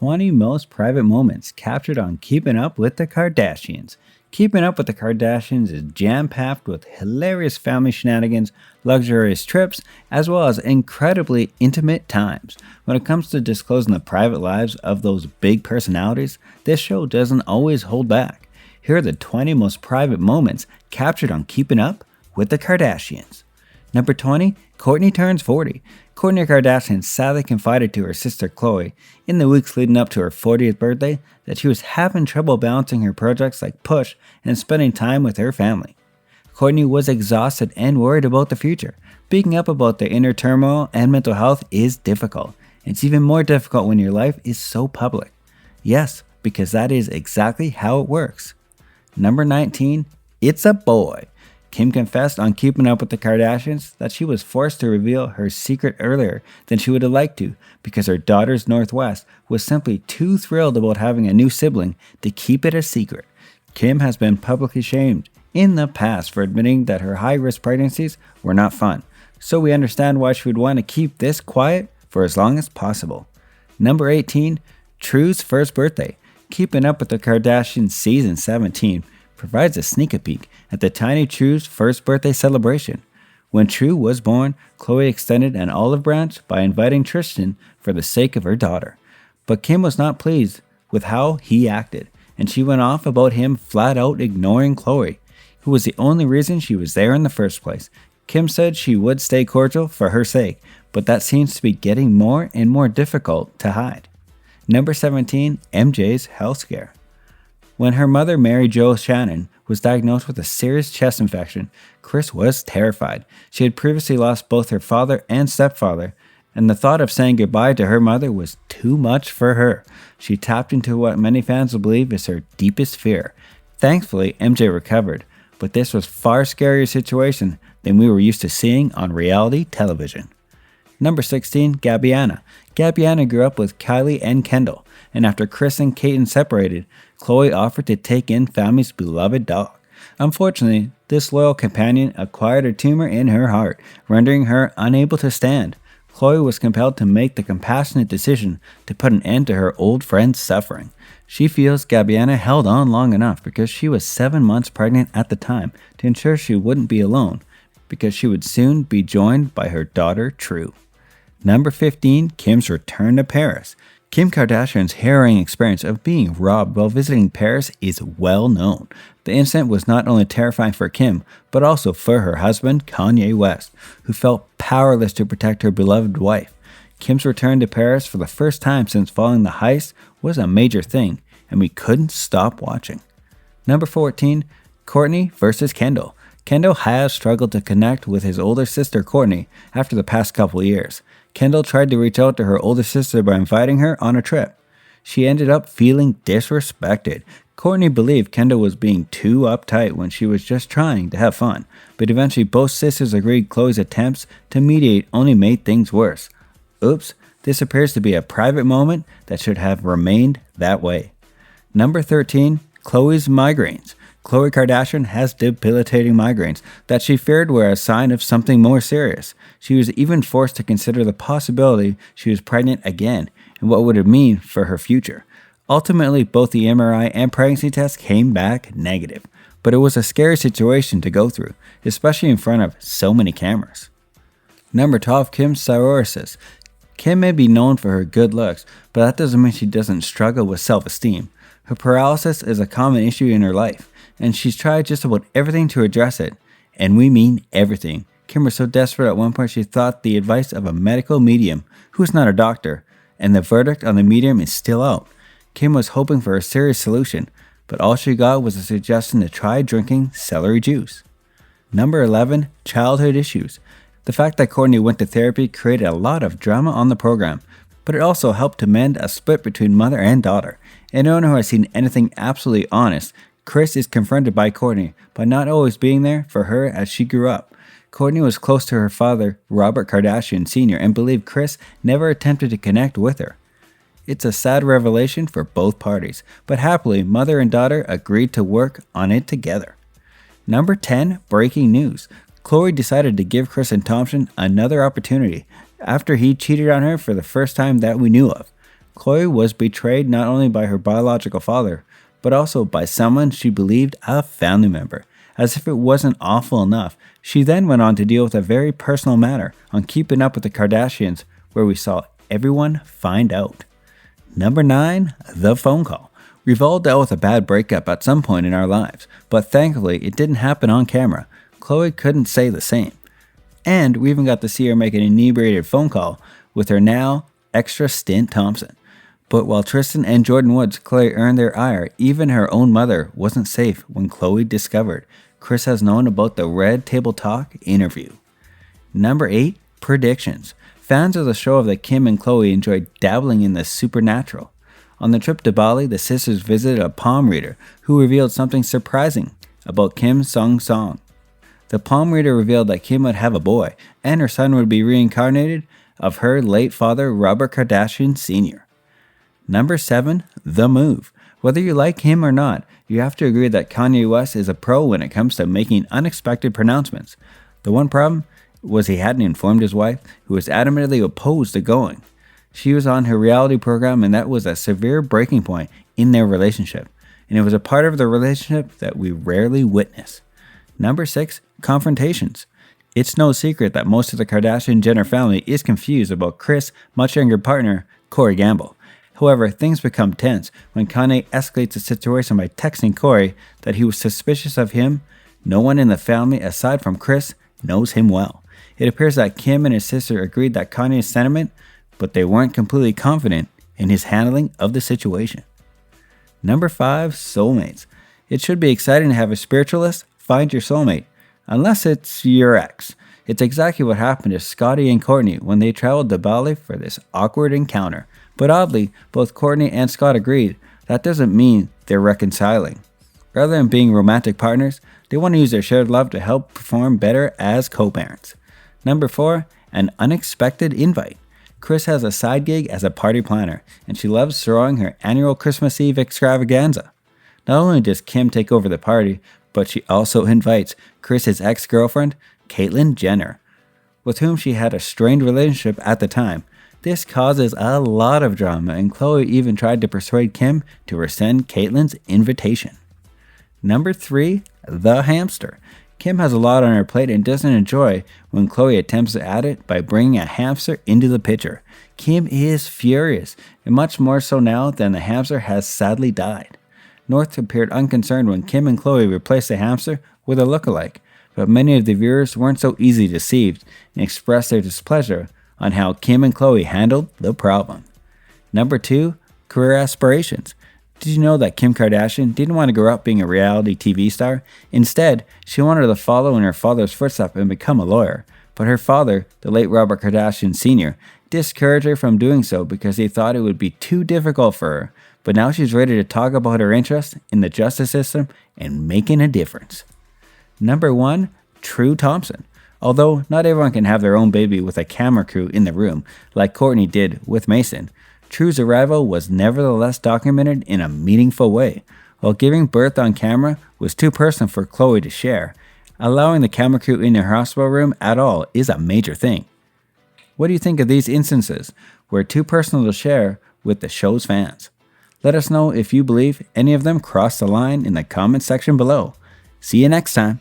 20 most private moments captured on Keeping Up with the Kardashians. Keeping Up with the Kardashians is jam-packed with hilarious family shenanigans, luxurious trips, as well as incredibly intimate times. When it comes to disclosing the private lives of those big personalities, this show doesn't always hold back. Here are the 20 most private moments captured on Keeping Up with the Kardashians. Number 20, Kourtney turns 40. Kourtney Kardashian sadly confided to her sister Khloe in the weeks leading up to her 40th birthday that she was having trouble balancing her projects like Push and spending time with her family. Kourtney was exhausted and worried about the future. Speaking up about the inner turmoil and mental health is difficult. It's even more difficult when your life is so public. Yes, because that is exactly how it works. Number 19, it's a boy. Kim confessed on Keeping Up with the Kardashians that she was forced to reveal her secret earlier than she would have liked to because her daughter's Northwest was simply too thrilled about having a new sibling to keep it a secret. Kim has been publicly shamed in the past for admitting that her high-risk pregnancies were not fun, so we understand why she would want to keep this quiet for as long as possible. Number 18, True's first birthday. Keeping Up with the Kardashians Season 17 provides a sneak peek at the tiny True's first birthday celebration. When True was born, Khloe extended an olive branch by inviting Tristan for the sake of her daughter. But Kim was not pleased with how he acted, and she went off about him flat out ignoring Khloe, who was the only reason she was there in the first place. Kim said she would stay cordial for her sake, but that seems to be getting more and more difficult to hide. Number 17, MJ's health scare. When her mother, Mary Jo Shannon, was diagnosed with a serious chest infection, Kris was terrified. She had previously lost both her father and stepfather, and the thought of saying goodbye to her mother was too much for her. She tapped into what many fans will believe is her deepest fear. Thankfully, MJ recovered, but this was a far scarier situation than we were used to seeing on reality television. Number 16, Gabbiana. Gabbiana grew up with Kylie and Kendall, and after Kris and Kaiten separated, Khloe offered to take in family's beloved dog. Unfortunately, this loyal companion acquired a tumor in her heart, rendering her unable to stand. Khloe was compelled to make the compassionate decision to put an end to her old friend's suffering. She feels Gabbiana held on long enough because she was 7 months pregnant at the time to ensure she wouldn't be alone, because she would soon be joined by her daughter True. Number 15, Kim's return to Paris. Kim Kardashian's harrowing experience of being robbed while visiting Paris is well known. The incident was not only terrifying for Kim, but also for her husband, Kanye West, who felt powerless to protect her beloved wife. Kim's return to Paris for the first time since following the heist was a major thing, and we couldn't stop watching. Number 14, Kourtney versus Kendall. Kendall has struggled to connect with his older sister Kourtney after the past couple years. Kendall tried to reach out to her older sister by inviting her on a trip. She ended up feeling disrespected. Kourtney believed Kendall was being too uptight when she was just trying to have fun, but eventually both sisters agreed Khloe's attempts to mediate only made things worse. Oops, this appears to be a private moment that should have remained that way. Number 13, Khloe's migraines. Khloe Kardashian has debilitating migraines that she feared were a sign of something more serious. She was even forced to consider the possibility she was pregnant again and what would it mean for her future. Ultimately, both the MRI and pregnancy tests came back negative, but it was a scary situation to go through, especially in front of so many cameras. Number 12, Kim's psoriasis. Kim may be known for her good looks, but that doesn't mean she doesn't struggle with self-esteem. Her paralysis is a common issue in her life, and she's tried just about everything to address it. And we mean everything. Kim was so desperate at one point she thought the advice of a medical medium, who is not a doctor, and the verdict on the medium is still out. Kim was hoping for a serious solution, but all she got was a suggestion to try drinking celery juice. Number 11, childhood issues. The fact that Kourtney went to therapy created a lot of drama on the program, but it also helped to mend a split between mother and daughter. Anyone who has seen anything absolutely honest, Kris is confronted by Kourtney by not always being there for her as she grew up. Kourtney was close to her father, Robert Kardashian Sr., and believed Kris never attempted to connect with her. It's a sad revelation for both parties, but happily, mother and daughter agreed to work on it together. Number 10, breaking news. Khloe decided to give Tristan Thompson another opportunity after he cheated on her for the first time that we knew of. Khloe was betrayed not only by her biological father, but also by someone she believed a family member. As if it wasn't awful enough, she then went on to deal with a very personal matter on Keeping Up with the Kardashians, where we saw everyone find out. Number 9, the phone call. We've all dealt with a bad breakup at some point in our lives, but thankfully it didn't happen on camera. Khloe couldn't say the same. And we even got to see her make an inebriated phone call with her now extra stint Thompson. But while Tristan and Jordan Woods clearly earned their ire, even her own mother wasn't safe when Khloe discovered Kris has known about the Red Table Talk interview. Number 8, predictions. Fans of the show of that Kim and Khloe enjoyed dabbling in the supernatural. On the trip to Bali, the sisters visited a palm reader who revealed something surprising about Kim Song. The palm reader revealed that Kim would have a boy, and her son would be reincarnated of her late father, Robert Kardashian Sr. Number 7, the move. Whether you like him or not, you have to agree that Kanye West is a pro when it comes to making unexpected pronouncements. The one problem was he hadn't informed his wife, who was adamantly opposed to going. She was on her reality program, and that was a severe breaking point in their relationship. And it was a part of the relationship that we rarely witness. Number 6, confrontations. It's no secret that most of the Kardashian-Jenner family is confused about Kris' much younger partner, Corey Gamble. However, things become tense when Kanye escalates the situation by texting Corey that he was suspicious of him. No one in the family, aside from Kris, knows him well. It appears that Kim and his sister agreed that Kanye's sentiment, but they weren't completely confident in his handling of the situation. Number 5, soulmates. It should be exciting to have a spiritualist find your soulmate, unless it's your ex. It's exactly what happened to Scotty and Kourtney when they traveled to Bali for this awkward encounter. But oddly, both Kourtney and Scott agreed that doesn't mean they're reconciling. Rather than being romantic partners, they want to use their shared love to help perform better as co-parents. Number 4, an unexpected invite. Kris has a side gig as a party planner, and she loves throwing her annual Christmas Eve extravaganza. Not only does Kim take over the party, but she also invites Kris' ex-girlfriend, Caitlyn-Jenner, with whom she had a strained relationship at the time. This causes a lot of drama, and Khloe even tried to persuade Kim to rescind Caitlyn's invitation. Number 3, the hamster. Kim has a lot on her plate and doesn't enjoy when Khloe attempts to add it by bringing a hamster into the picture. Kim is furious, and much more so now than the hamster has sadly died. North appeared unconcerned when Kim and Khloe replaced the hamster with a lookalike, but many of the viewers weren't so easily deceived and expressed their displeasure on how Kim and Khloe handled the problem. Number 2, career aspirations. Did you know that Kim Kardashian didn't want to grow up being a reality TV star? Instead, she wanted to follow in her father's footsteps and become a lawyer. But her father, the late Robert Kardashian Sr., discouraged her from doing so because he thought it would be too difficult for her. But now she's ready to talk about her interest in the justice system and making a difference. Number 1, True Thompson. Although not everyone can have their own baby with a camera crew in the room, like Kourtney did with Mason, True's arrival was nevertheless documented in a meaningful way. While giving birth on camera was too personal for Khloe to share, allowing the camera crew in her hospital room at all is a major thing. What do you think of these instances where too personal to share with the show's fans? Let us know if you believe any of them crossed the line in the comment section below. See you next time.